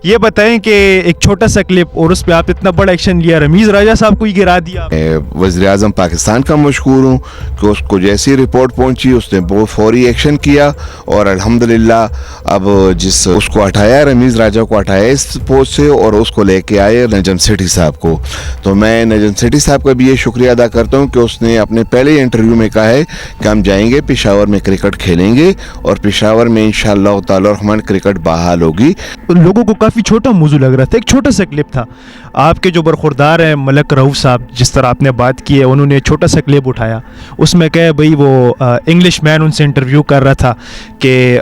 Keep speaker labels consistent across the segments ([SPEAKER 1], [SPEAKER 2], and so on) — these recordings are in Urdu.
[SPEAKER 1] یہ بتائیں کہ ایک چھوٹا سا کلپ اور اس پہ آپ اتنا بڑا ایکشن لیا, رمیز راجہ صاحب کو ہی گرا دیا.
[SPEAKER 2] وزیر اعظم پاکستان کا مشکور ہوں کہ اس کو جیسی رپورٹ پہنچی اس نے بہت فوری ایکشن کیا, اور الحمدللہ اب اس کو ہٹایا, رمیز راجہ کو ہٹایا اس پوسٹ سے, اور اس کو لے کے آئے نجم سیٹھی صاحب کو. تو میں نجم سیٹھی صاحب کا بھی یہ شکریہ ادا کرتا ہوں کہ اس نے اپنے پہلے انٹرویو میں کہا ہے کہ ہم جائیں گے پشاور میں کرکٹ کھیلیں گے, اور پشاور میں انشاءاللہ تعالی الرحمن کرکٹ بحال ہوگی.
[SPEAKER 1] لوگوں کو کافی چھوٹا موضوع لگ رہا تھا, ایک چھوٹا سا کلپ تھا. آپ کے جو برخوردار ہیں ملک رؤوف صاحب, جس طرح آپ نے بات کی ہے, انہوں نے چھوٹا سا کلپ اٹھایا, اس میں کہ بھئی وہ انگلش مین ان سے انٹرویو کر رہا تھا کہ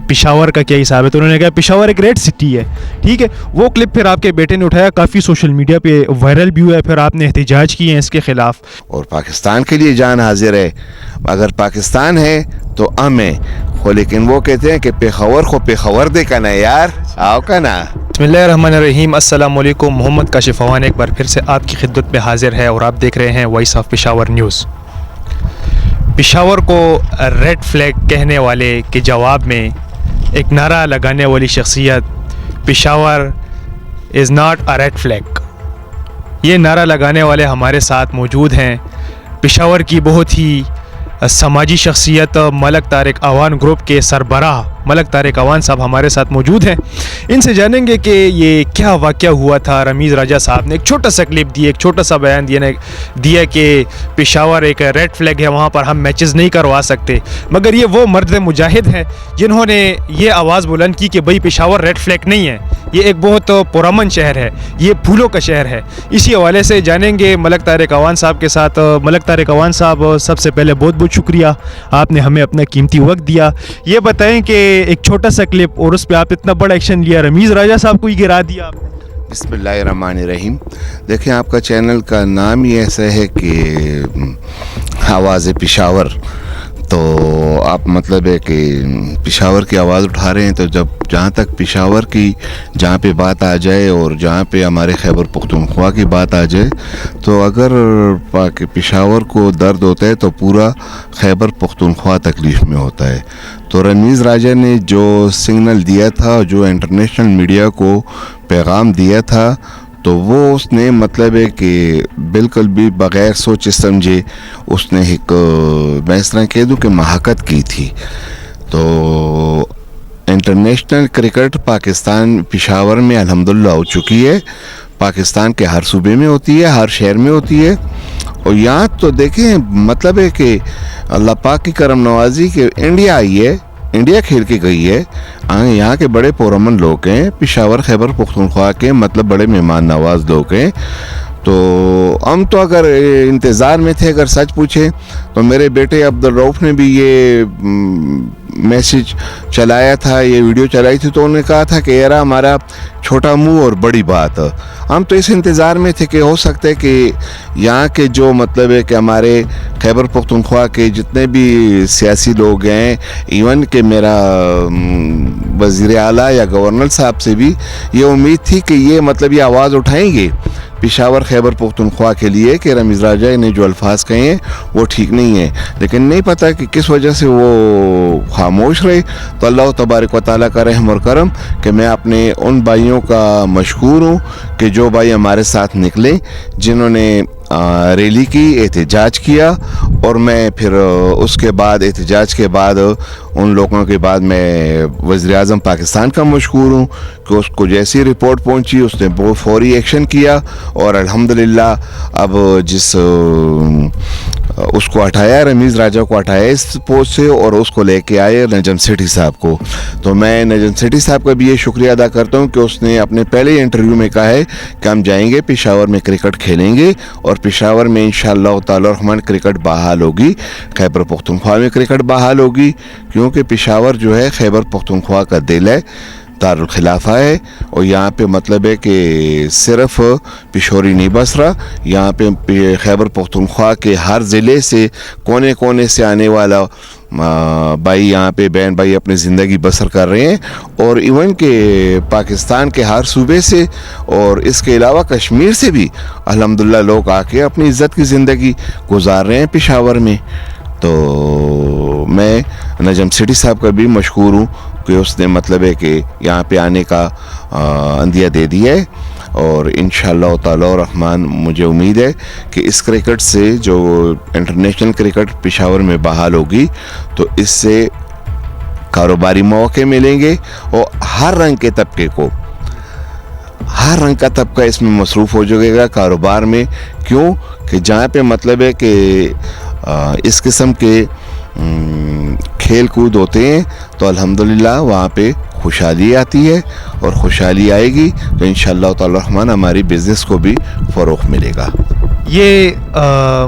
[SPEAKER 1] پشاور کا کیا حساب ہے, تو انہوں نے کہا پشاور ایک ریڈ سٹی ہے. ٹھیک ہے, وہ کلپ پھر آپ کے بیٹے نے اٹھایا, کافی سوشل میڈیا پہ وائرل بھی ہوا ہے, پھر آپ نے احتجاج کیے ہیں اس کے خلاف.
[SPEAKER 2] اور پاکستان کے لیے جان حاضر ہے, اگر پاکستان ہے تو ہے, لیکن وہ کہتے ہیں کہ پشاور کو پشاور دے کا نا یار, آؤ کا نا.
[SPEAKER 1] بسم اللہ الرحمن الرحیم. السلام علیکم. محمد کاشف فوان ایک بار پھر سے آپ کی خدمت میں حاضر ہے, اور آپ دیکھ رہے ہیں voice of Peshawar news. Peshawar کو ریڈ فلیگ کہنے والے کے جواب میں ایک نعرہ لگانے والی شخصیت, Peshawar is not a red flag. یہ نعرہ لگانے والے ہمارے ساتھ موجود ہیں. پشاور کی بہت ہی سماجی شخصیت ملک طارق اعوان گروپ کے سربراہ ملک طارق اعوان صاحب ہمارے ساتھ موجود ہیں. ان سے جانیں گے کہ یہ کیا واقعہ ہوا تھا. رمیز راجہ صاحب نے ایک چھوٹا سا کلپ دیا, ایک چھوٹا سا بیان دیا کہ پشاور ایک ریڈ فلیگ ہے, وہاں پر ہم میچز نہیں کروا سکتے. مگر یہ وہ مرد مجاہد ہیں جنہوں نے یہ آواز بلند کی کہ بھئی پشاور ریڈ فلیگ نہیں ہے, یہ ایک بہت پرامن شہر ہے, یہ پھولوں کا شہر ہے. اسی حوالے سے جانیں گے ملک طارق اعوان صاحب کے ساتھ. ملک طارق اعوان صاحب, سب سے پہلے بہت بہت شکریہ, آپ نے ہمیں اپنا قیمتی وقت دیا. یہ بتائیں کہ ایک چھوٹا سا کلپ اور اس پہ آپ اتنا بڑا ایکشن لیا, رمیز راجہ صاحب کو ہی گرا دیا.
[SPEAKER 2] بسم اللہ الرحمن الرحیم. دیکھیں, آپ کا چینل کا نام ہی ایسا ہے کہ آواز پشاور, تو آپ مطلب ہے کہ پشاور کی آواز اٹھا رہے ہیں. تو جہاں تک پشاور کی جہاں پہ بات آ جائے, اور جہاں پہ ہمارے خیبر پختونخوا کی بات آ جائے, تو اگر پشاور کو درد ہوتا ہے تو پورا خیبر پختونخوا تکلیف میں ہوتا ہے. تو رمیز راجہ نے جو سگنل دیا تھا, جو انٹرنیشنل میڈیا کو پیغام دیا تھا, تو وہ اس نے مطلب ہے کہ بالکل بھی بغیر سوچے سمجھے اس نے ایک, میں اس طرح کہہ دوں کہ محقت کی تھی. تو انٹرنیشنل کرکٹ پاکستان پشاور میں الحمدللہ ہو چکی ہے. پاکستان کے ہر صوبے میں ہوتی ہے, ہر شہر میں ہوتی ہے. اور یہاں تو دیکھیں مطلب ہے کہ اللہ پاک کی کرم نوازی کہ انڈیا آئی ہے, انڈیا کھیل کے گئی ہے. یہاں کے بڑے پرامن لوگ ہیں, پشاور خیبر پختونخوا کے مطلب بڑے مہمان نواز لوگ ہیں. تو ہم تو اگر انتظار میں تھے, اگر سچ پوچھیں تو میرے بیٹے عبدالرؤوف نے بھی یہ میسج چلایا تھا, یہ ویڈیو چلائی تھی, تو انہوں نے کہا تھا کہ یار ہمارا چھوٹا منہ اور بڑی بات. ہم تو اس انتظار میں تھے کہ ہو سکتا ہے کہ یہاں کے جو مطلب ہے کہ ہمارے خیبر پختونخوا کے جتنے بھی سیاسی لوگ ہیں, ایون کہ میرا وزیر اعلیٰ یا گورنر صاحب سے بھی یہ امید تھی کہ یہ مطلب یہ آواز اٹھائیں گے پشاور خیبر پختونخوا کے لیے کہ رمیز راجہ نے جو الفاظ کہے ہیں وہ ٹھیک نہیں ہیں. لیکن نہیں پتہ کہ کس وجہ سے وہ خاموش رہے. تو اللہ تبارک و تعالیٰ کا رحم اور کرم کہ میں اپنے ان بھائیوں کا مشکور ہوں کہ جو بھائی ہمارے ساتھ نکلے, جنہوں نے ریلی کی, احتجاج کیا. اور میں پھر اس کے بعد احتجاج کے بعد ان لوگوں کے بعد میں وزیر اعظم پاکستان کا مشکور ہوں کہ اس کو جیسی رپورٹ پہنچی اس نے بہت فوری ایکشن کیا, اور الحمدللہ اب اس کو ہٹایا, رمیز راجہ کو ہٹایا اس پوسٹ سے, اور اس کو لے کے آئے نجم سیٹھی صاحب کو. تو میں نجم سیٹھی صاحب کا بھی یہ شکریہ ادا کرتا ہوں کہ اس نے اپنے پہلے انٹرویو میں کہا ہے کہ ہم جائیں گے پشاور میں کرکٹ کھیلیں گے, اور پشاور میں انشاءاللہ تعالی الرحمن کرکٹ بحال ہوگی. خیبر پختونخوا میں کرکٹ بحال ہوگی, کیونکہ پشاور جو ہے خیبر پختونخوا کا دل ہے, دارالخلافہ ہے. اور یہاں پہ مطلب ہے کہ صرف پشوری نہیں بس رہا, یہاں پہ خیبر پختونخوا کے ہر ضلع سے کونے کونے سے آنے والا بھائی یہاں پہ بہن بھائی اپنی زندگی بسر کر رہے ہیں. اور ایون کہ پاکستان کے ہر صوبے سے اور اس کے علاوہ کشمیر سے بھی الحمدللہ لوگ آ کے اپنی عزت کی زندگی گزار رہے ہیں پشاور میں. تو میں نجم سیٹھی صاحب کا بھی مشکور ہوں کہ اس نے مطلب ہے کہ یہاں پہ آنے کا عندیہ دے دیا ہے، اور انشاءاللہ تعالی الرحمن مجھے امید ہے کہ اس کرکٹ سے جو انٹرنیشنل کرکٹ پشاور میں بحال ہوگی تو اس سے کاروباری مواقع ملیں گے، اور ہر رنگ کے طبقے کو، ہر رنگ کا طبقہ اس میں مصروف ہو جائے گا کاروبار میں. کیوں کہ جہاں پہ مطلب ہے کہ اس قسم کے کھیل کود ہوتے ہیں تو الحمدللہ وہاں پہ خوشحالی آتی ہے، اور خوشحالی آئے گی تو انشاءاللہ تعالی الرحمن ہماری بزنس کو بھی فروغ ملے گا.
[SPEAKER 1] یہ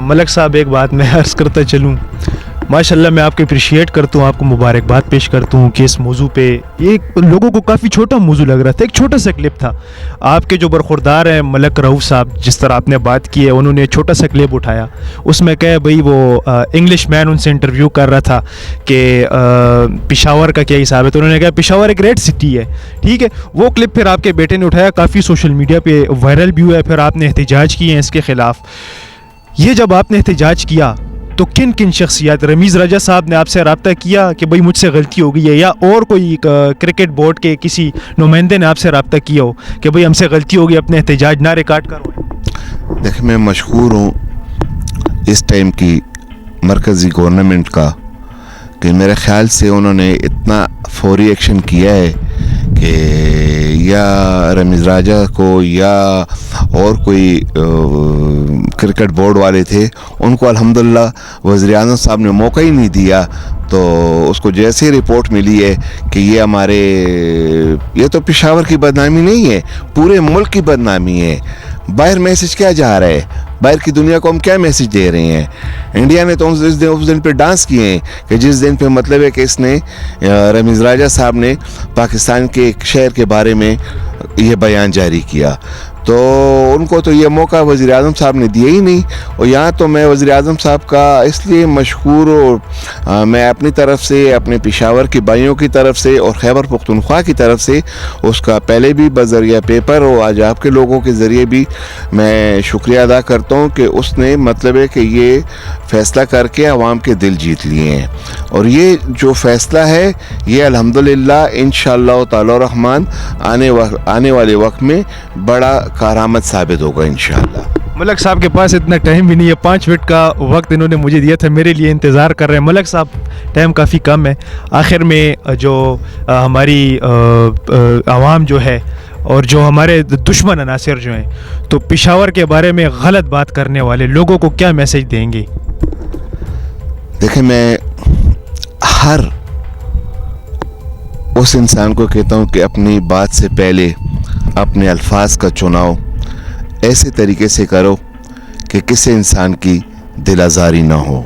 [SPEAKER 1] ملک صاحب ایک بات میں عرض کرتا چلوں، ماشاءاللہ میں آپ کو اپریشیٹ کرتا ہوں، آپ کو مبارکباد پیش کرتا ہوں کہ اس موضوع پہ ایک لوگوں کو کافی چھوٹا موضوع لگ رہا تھا، ایک چھوٹا سا کلپ تھا. آپ کے جو برخوردار ہیں ملک رؤوف صاحب، جس طرح آپ نے بات کی ہے، انہوں نے چھوٹا سا کلپ اٹھایا، اس میں کہے بھئی وہ انگلش مین ان سے انٹرویو کر رہا تھا کہ پشاور کا کیا حساب ہے، تو انہوں نے کہا پشاور ایک ریڈ سٹی ہے. ٹھیک ہے، وہ کلپ پھر آپ کے بیٹے نے اٹھایا، کافی سوشل میڈیا پہ وائرل بھی ہوا ہے، پھر آپ نے احتجاج کیے ہیں اس کے خلاف. یہ جب آپ نے احتجاج کیا تو کن کن شخصیات، رمیز راجہ صاحب نے آپ سے رابطہ کیا کہ بھئی مجھ سے غلطی ہو گئی ہے، یا اور کوئی کرکٹ بورڈ کے کسی نمائندے نے آپ سے رابطہ کیا ہو کہ بھئی ہم سے غلطی ہو گئی، اپنے احتجاج نہ ریکارڈ کروائیں؟
[SPEAKER 2] دیکھیں، میں مشکور ہوں اس ٹائم کی مرکزی گورنمنٹ کا کہ میرے خیال سے انہوں نے اتنا فوری ایکشن کیا ہے کہ یا رمیز راجہ کو یا اور کوئی کرکٹ بورڈ والے تھے، ان کو الحمدللہ وزیر اعظم صاحب نے موقع ہی نہیں دیا. تو اس کو جیسے رپورٹ ملی ہے کہ یہ تو پشاور کی بدنامی نہیں ہے، پورے ملک کی بدنامی ہے. باہر میسج کیا جا رہا ہے، باہر کی دنیا کو ہم کیا میسج دے رہے ہیں؟ انڈیا نے تو اس دن پہ ڈانس کیے ہیں کہ جس دن پہ مطلب ہے کہ اس نے رمیز راجہ صاحب نے پاکستان کے ایک شہر کے بارے میں یہ بیان جاری کیا. تو ان کو تو یہ موقع وزیر اعظم صاحب نے دیا ہی نہیں. اور یہاں تو میں وزیر اعظم صاحب کا اس لیے مشکور، اور میں اپنی طرف سے، اپنے پشاور کے بھائیوں کی طرف سے اور خیبر پختونخوا کی طرف سے اس کا پہلے بھی بذریعہ پیپر اور آج آپ کے لوگوں کے ذریعے بھی میں شکریہ ادا کرتا ہوں کہ اس نے مطلب ہے کہ یہ فیصلہ کر کے عوام کے دل جیت لیے ہیں. اور یہ جو فیصلہ ہے یہ الحمدللہ انشاءاللہ تعالی الرحمن آنے والے وقت میں بڑا کارآمد ثابت ہوگا انشاءاللہ.
[SPEAKER 1] ملک صاحب کے پاس اتنا ٹائم بھی نہیں ہے، 5 منٹ کا وقت انہوں نے مجھے دیا تھا، میرے لیے انتظار کر رہے ہیں. ملک صاحب ٹائم کافی کم ہے، آخر میں جو ہماری عوام جو ہے اور جو ہمارے دشمن عناصر جو ہیں، تو پشاور کے بارے میں غلط بات کرنے والے لوگوں کو کیا میسج دیں گے؟
[SPEAKER 2] دیکھیں، میں ہر اس انسان کو کہتا ہوں کہ اپنی بات سے پہلے اپنے الفاظ کا چناؤ ایسے طریقے سے کرو کہ کسی انسان کی دل آزاری نہ ہو،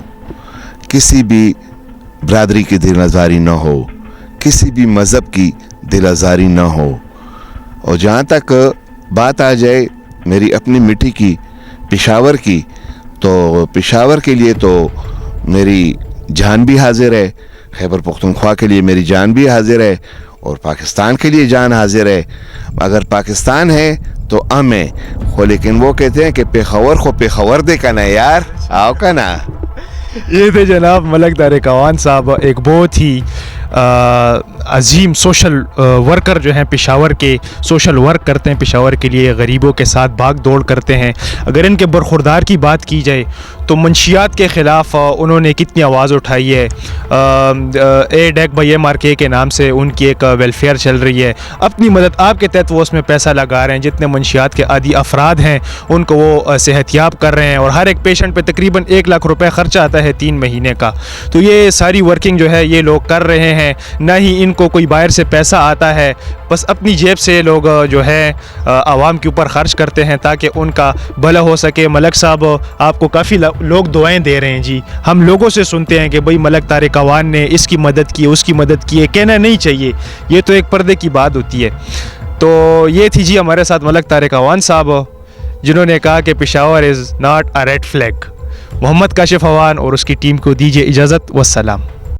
[SPEAKER 2] کسی بھی برادری کی دل آزاری نہ ہو، کسی بھی مذہب کی دل آزاری نہ ہو. اور جہاں تک بات آ جائے میری اپنی مٹی کی، پشاور کی، تو پشاور کے لیے تو میری جان بھی حاضر ہے، خیبر پختونخوا کے لیے میری جان بھی حاضر ہے، اور پاکستان کے لیے جان حاضر ہے. اگر پاکستان ہے تو ہے، لیکن وہ کہتے ہیں کہ پیخور کو پیخور دے کا نا یار، آؤ کا نا.
[SPEAKER 1] یہ تھے جناب ملک طارق عوان صاحب، ایک بہت ہی عظیم سوشل ورکر جو ہیں، پشاور کے سوشل ورک کرتے ہیں، پشاور کے لیے غریبوں کے ساتھ بھاگ دوڑ کرتے ہیں. اگر ان کے برخوردار کی بات کی جائے تو منشیات کے خلاف انہوں نے کتنی آواز اٹھائی ہے. اے ڈیک بائی ایم آر کے نام سے ان کی ایک ویلفیئر چل رہی ہے، اپنی مدد آپ کے تحت وہ اس میں پیسہ لگا رہے ہیں. جتنے منشیات کے عادی افراد ہیں ان کو وہ صحت یاب کر رہے ہیں، اور ہر ایک پیشنٹ پہ تقریباً 1 لاکھ روپے خرچہ آتا ہے 3 مہینے کا. تو یہ ساری ورکنگ جو ہے یہ لوگ کر رہے ہیں، نہ ہی ان کو کوئی باہر سے پیسہ آتا ہے، بس اپنی جیب سے لوگ جو ہے عوام کے اوپر خرچ کرتے ہیں تاکہ ان کا بھلا ہو سکے. ملک صاحب آپ کو کافی لوگ دعائیں دے رہے ہیں جی، ہم لوگوں سے سنتے ہیں کہ بھئی ملک طارق عوان نے اس کی مدد کی، اس کی مدد کی ہے، کہنا نہیں چاہیے، یہ تو ایک پردے کی بات ہوتی ہے. تو یہ تھی جی ہمارے ساتھ ملک طارق عوان صاحب، جنہوں نے کہا کہ Peshawar is not a red flag. Muhammad Kashif Awan اور اس کی ٹیم کو دیجیے اجازت، والسلام.